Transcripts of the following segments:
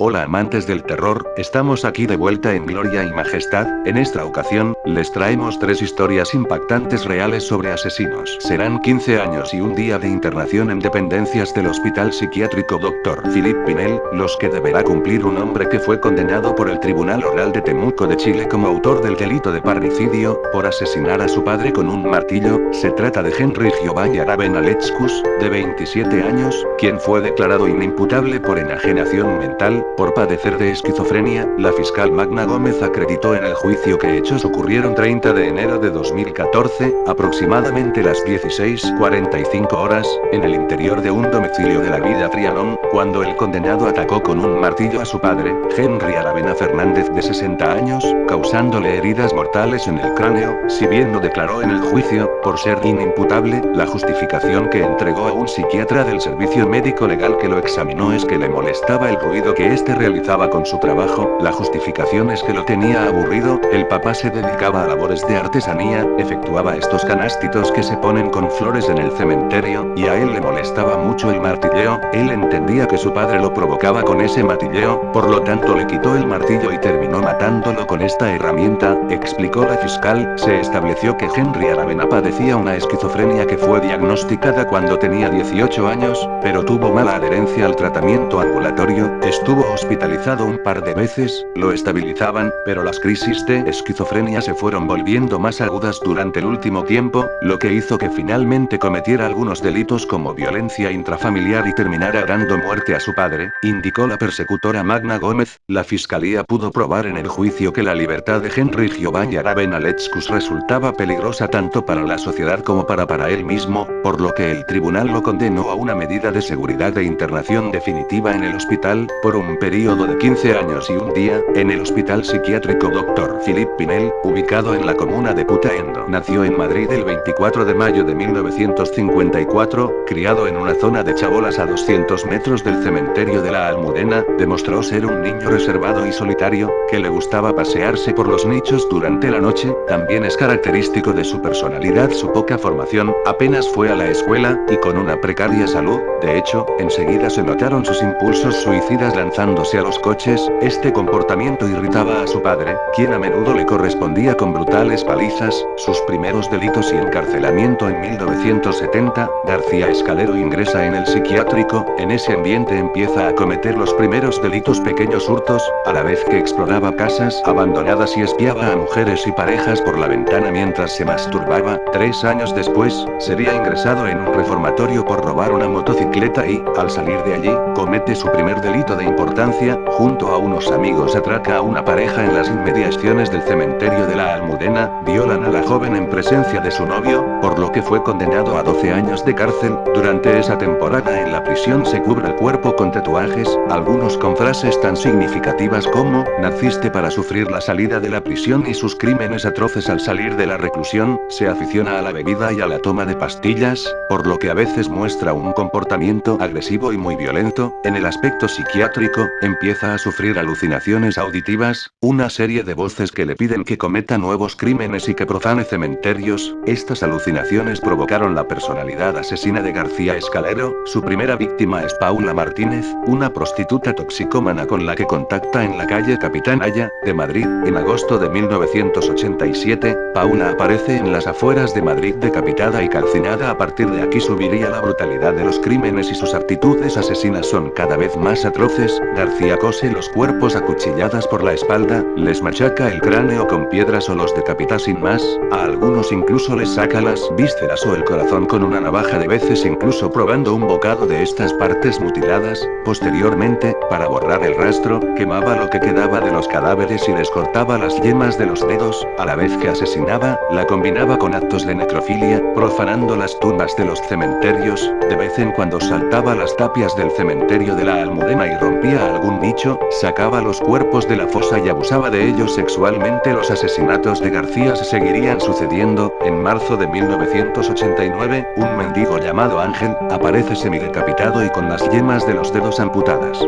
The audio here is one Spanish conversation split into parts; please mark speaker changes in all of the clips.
Speaker 1: Hola amantes del terror, estamos aquí de vuelta en Gloria y Majestad. En esta ocasión, les traemos 3 historias impactantes reales sobre asesinos. Serán 15 años y un día de internación en dependencias del Hospital Psiquiátrico Dr. Philip Pinel, los que deberá cumplir un hombre que fue condenado por el Tribunal Oral de Temuco de Chile como autor del delito de parricidio, por asesinar a su padre con un martillo. Se trata de Henry Giovanni Aravena Lechkus, de 27 años, quien fue declarado inimputable por enajenación mental, por padecer de esquizofrenia. La fiscal Magna Gómez acreditó en el juicio que hechos ocurrieron 30 de enero de 2014, aproximadamente las 16:45 horas, en el interior de un domicilio de la Villa Trianon, cuando el condenado atacó con un martillo a su padre, Henry Aravena Fernández de 60 años, causándole heridas mortales en el cráneo. Si bien no declaró en el juicio, por ser inimputable, la justificación que entregó a un psiquiatra del servicio médico legal que lo examinó es que le molestaba el ruido que éste realizaba con su trabajo. La justificación es que lo tenía aburrido. El papá se dedicaba a labores de artesanía, efectuaba estos canástitos que se ponen con flores en el cementerio, y a él le molestaba mucho el martilleo. Él entendía que su padre lo provocaba con ese martilleo, por lo tanto le quitó el martillo y terminó matándolo con esta herramienta, explicó la fiscal. Se estableció que Henry Aravena padecía una esquizofrenia que fue diagnosticada cuando tenía 18 años, pero tuvo mala adherencia al tratamiento ambulatorio. Estuvo hospitalizado un par de veces, lo estabilizaban, pero las crisis de esquizofrenia se fueron volviendo más agudas durante el último tiempo, lo que hizo que finalmente cometiera algunos delitos como violencia intrafamiliar y terminara dando muerte a su padre, indicó la persecutora Magna Gómez. La fiscalía pudo probar en el juicio que la libertad de Henry Giovanni Aravena Lechkus resultaba peligrosa tanto para la sociedad como para él mismo, por lo que el tribunal lo condenó a una medida de seguridad de internación definitiva en el hospital, por un período de 15 años y un día, en el Hospital Psiquiátrico Dr. Philip Pinel, ubicado en la comuna de Putaendo. Nació en Madrid el 24 de mayo de 1954, criado en una zona de chabolas a 200 metros del cementerio de la Almudena. Demostró ser un niño reservado y solitario, que le gustaba pasearse por los nichos durante la noche. También es característico de su personalidad su poca formación, apenas fue a la escuela, y con una precaria salud. De hecho, enseguida se notaron sus impulsos suicidas lanzándose a los coches. Este comportamiento irritaba a su padre, quien a menudo le correspondía con brutales palizas. Sus primeros delitos y encarcelamiento en 1970, García Escalero ingresa en el psiquiátrico. En ese ambiente empieza a cometer los primeros delitos, pequeños hurtos, a la vez que exploraba casas abandonadas y espiaba a mujeres y parejas por la ventana mientras se masturbaba. 3 años después, sería ingresado en un reformatorio por robar una motocicleta y, al salir de allí, comete su primer delito de importancia. Junto a unos amigos atraca a una pareja en las inmediaciones del cementerio de la Almudena, violan a la joven en presencia de su novio, por lo que fue condenado a 12 años de cárcel. Durante esa temporada en la prisión se cubre el cuerpo con tatuajes, algunos con frases tan significativas como, naciste para sufrir la salida de la prisión y sus crímenes atroces al salir de la reclusión. Se aficiona a la bebida y a la toma de pastillas, por lo que a veces muestra un comportamiento agresivo y muy violento. En el aspecto psiquiátrico, empieza a sufrir alucinaciones auditivas, una serie de voces que le piden que cometa nuevos crímenes y que profane cementerios. Estas alucinaciones provocaron la personalidad asesina de García Escalero. Su primera víctima es Paula Martínez, una prostituta toxicómana con la que contacta en la calle Capitán Aya, de Madrid. En agosto de 1987, Paula aparece en las afueras de Madrid decapitada y calcinada. A partir de aquí subiría la brutalidad de los crímenes y sus actitudes asesinas son cada vez más atroces. García cose los cuerpos a cuchilladas por la espalda, les machaca el cráneo con piedras o los decapita sin más. A algunos incluso les saca las vísceras o el corazón con una navaja, de veces incluso probando un bocado de estas partes mutiladas. Posteriormente, para borrar el rastro, quemaba lo que quedaba de los cadáveres y les cortaba las yemas de los dedos. A la vez que asesinaba, la combinaba con actos de necrofilia, profanando las tumbas de los cementerios. De vez en cuando saltaba las tapias del cementerio de la Almudena y rompía algún nicho, sacaba los cuerpos de la fosa y abusaba de ellos sexualmente. Los asesinatos de García se seguirían sucediendo. En marzo de 1989, un mendigo llamado Ángel aparece semidecapitado y con las yemas de los dedos amputadas.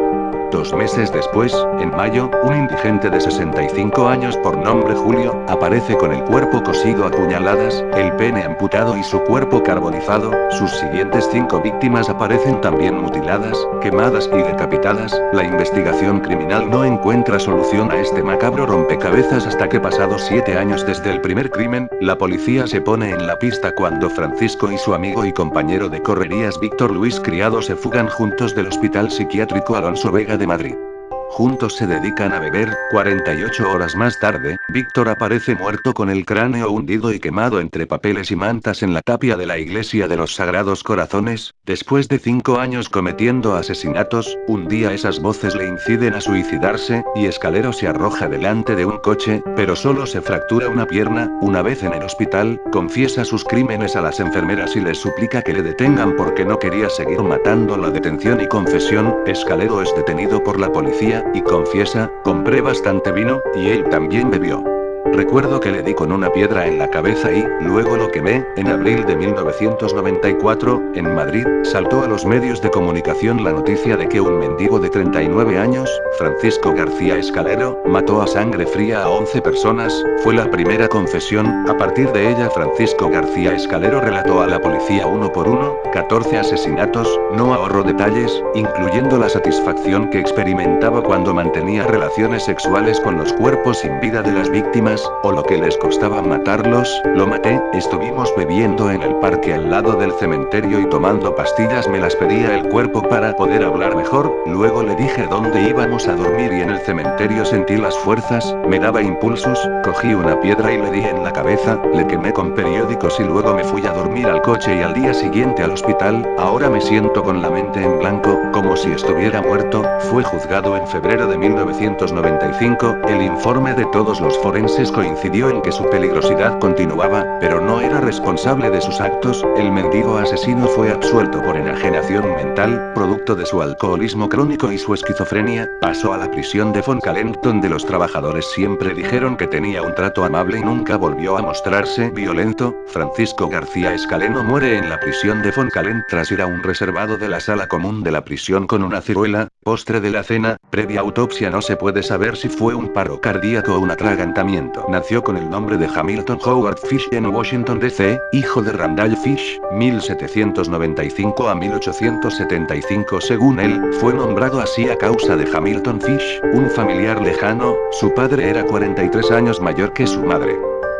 Speaker 1: 2 meses después, en mayo, un indigente de 65 años por nombre Julio, aparece con el cuerpo cosido a puñaladas, el pene amputado y su cuerpo carbonizado. Sus siguientes 5 víctimas aparecen también mutiladas, quemadas y decapitadas. La investigación criminal no encuentra solución a este macabro rompecabezas hasta que pasados 7 años desde el primer crimen, la policía se pone en la pista cuando Francisco y su amigo y compañero de correrías Víctor Luis Criado se fugan juntos del Hospital Psiquiátrico Alonso Vega de Madrid. Juntos se dedican a beber. 48 horas más tarde, Víctor aparece muerto con el cráneo hundido y quemado entre papeles y mantas en la tapia de la iglesia de los Sagrados Corazones. Después de 5 años cometiendo asesinatos, un día esas voces le inciden a suicidarse, y Escalero se arroja delante de un coche, pero solo se fractura una pierna. Una vez en el hospital, confiesa sus crímenes a las enfermeras y les suplica que le detengan porque no quería seguir matando. La detención y confesión. Escalero es detenido por la policía, y confiesa: compré bastante vino, y él también bebió. Recuerdo que le di con una piedra en la cabeza y, luego lo quemé. En abril de 1994, en Madrid, saltó a los medios de comunicación la noticia de que un mendigo de 39 años, Francisco García Escalero, mató a sangre fría a 11 personas. Fue la primera confesión. A partir de ella Francisco García Escalero relató a la policía uno por uno, 14 asesinatos. No ahorro detalles, incluyendo la satisfacción que experimentaba cuando mantenía relaciones sexuales con los cuerpos sin vida de las víctimas, o lo que les costaba matarlos. Lo maté, estuvimos bebiendo en el parque al lado del cementerio y tomando pastillas, me las pedía el cuerpo para poder hablar mejor. Luego le dije dónde íbamos a dormir y en el cementerio sentí las fuerzas, me daba impulsos, cogí una piedra y le di en la cabeza, le quemé con periódicos y luego me fui a dormir al coche y al día siguiente al hospital. Ahora me siento con la mente en blanco, como si estuviera muerto. Fue juzgado en febrero de 1995, el informe de todos los forenses coincidió en que su peligrosidad continuaba, pero no era responsable de sus actos. El mendigo asesino fue absuelto por enajenación mental, producto de su alcoholismo crónico y su esquizofrenia. Pasó a la prisión de Fontcalent, donde los trabajadores siempre dijeron que tenía un trato amable y nunca volvió a mostrarse violento. Francisco García Escalero muere en la prisión de Fontcalent tras ir a un reservado de la sala común de la prisión con una ciruela, postre de la cena. Previa autopsia no se puede saber si fue un paro cardíaco o un atragantamiento. Nació con el nombre de Hamilton Howard Fish en Washington, D.C., hijo de Randall Fish, 1795 a 1875. Según él, fue nombrado así a causa de Hamilton Fish, un familiar lejano. Su padre era 43 años mayor que su madre.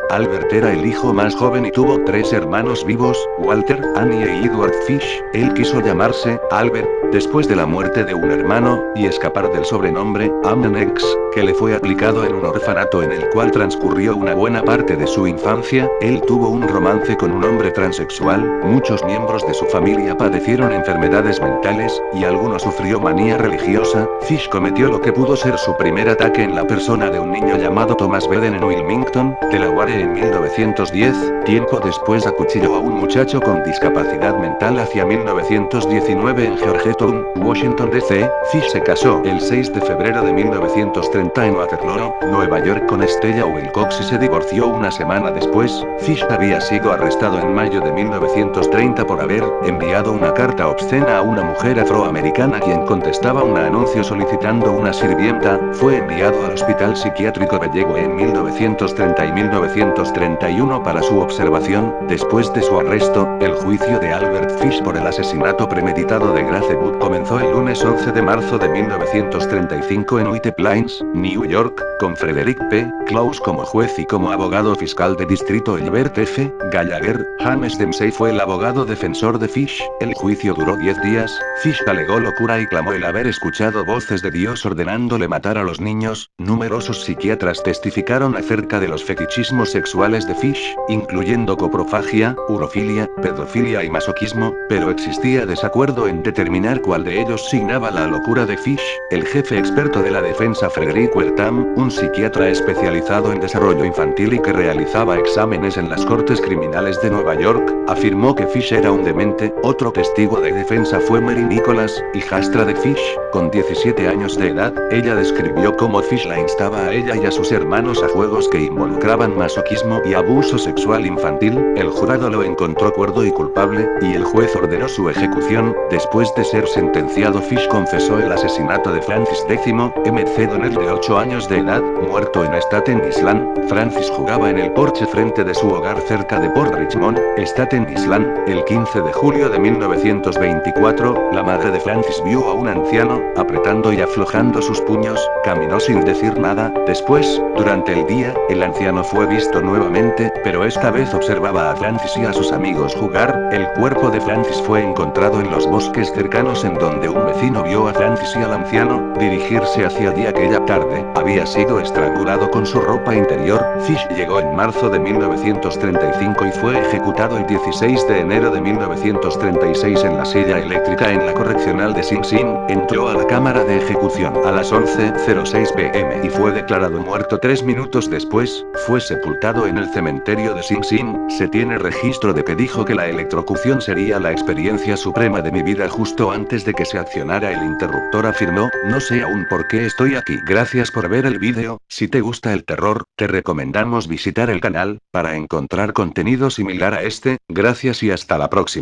Speaker 1: Albert era el hijo más joven y tuvo 3 hermanos vivos, Walter, Annie e Edward Fish. Él quiso llamarse Albert después de la muerte de un hermano, y escapar del sobrenombre Amnon X, que le fue aplicado en un orfanato en el cual transcurrió una buena parte de su infancia. Él tuvo un romance con un hombre transexual. Muchos miembros de su familia padecieron enfermedades mentales, y algunos sufrió manía religiosa. Fish cometió lo que pudo ser su primer ataque en la persona de un niño llamado Thomas Beden en Wilmington, Delaware en 1910, tiempo después acuchilló a un muchacho con discapacidad mental. Hacia 1919 en Georgetown, Washington, D.C., Fish se casó el 6 de febrero de 1930 en Waterloo, Nueva York con Stella Wilcox y se divorció una semana después. Fish había sido arrestado en mayo de 1930 por haber enviado una carta obscena a una mujer afroamericana quien contestaba un anuncio solicitando una sirvienta. Fue enviado al Hospital Psiquiátrico Vallejo en 1930 y 1931 para su observación. Después de su arresto, el juicio de Albert Fish por el asesinato premeditado de Grace Budd comenzó el lunes 11 de marzo de 1935 en White Plains, New York, con Frederick P. Close como juez y como abogado fiscal de distrito. Elbert F. Gallagher, James Dempsey fue el abogado defensor de Fish. El juicio duró 10 días. Fish alegó locura y clamó el haber escuchado voces de Dios ordenándole matar a los niños. Numerosos psiquiatras testificaron acerca de los fetichismos sexuales de Fish, incluyendo coprofagia, urofilia, pedofilia y masoquismo, pero existía desacuerdo en determinar cuál de ellos signaba la locura de Fish. El jefe experto de la defensa Frederick Wertham, un psiquiatra especializado en desarrollo infantil y que realizaba exámenes en las cortes criminales de Nueva York, afirmó que Fish era un demente. Otro testigo de defensa fue Mary Nicholas, hijastra de Fish, con 17 años de edad. Ella describió cómo Fish la instaba a ella y a sus hermanos a juegos que involucraban masoquismo y abuso sexual infantil. El jurado lo encontró cuerdo y culpable, y el juez ordenó su ejecución. Después de ser ser sentenciado, Fish confesó el asesinato de Francis X. MC Donnell, de 8 años de edad, muerto en Staten Island. Francis jugaba en el porche frente de su hogar cerca de Port Richmond, Staten Island, el 15 de julio de 1924. La madre de Francis vio a un anciano, apretando y aflojando sus puños, caminó sin decir nada. Después, durante el día, el anciano fue visto nuevamente, pero esta vez observaba a Francis y a sus amigos jugar. El cuerpo de Francis fue encontrado en los bosques cercanos, en donde un vecino vio a Francis y al anciano dirigirse hacia allí aquella tarde. Había sido estrangulado con su ropa interior. Fish llegó en marzo de 1935 y fue ejecutado el 16 de enero de 1936 en la silla eléctrica en la correccional de Sing Sing. Entró a la cámara de ejecución a las 11:06 p.m. y fue declarado muerto 3 minutos después. Fue sepultado en el cementerio de Sing Sing. Se tiene registro de que dijo que la electrocución sería la experiencia suprema de mi vida. Justo antes de que se accionara el interruptor afirmó: "No sé aún por qué estoy aquí". Gracias por ver el vídeo. Si te gusta el terror, te recomendamos visitar el canal para encontrar contenido similar a este. Gracias y hasta la próxima.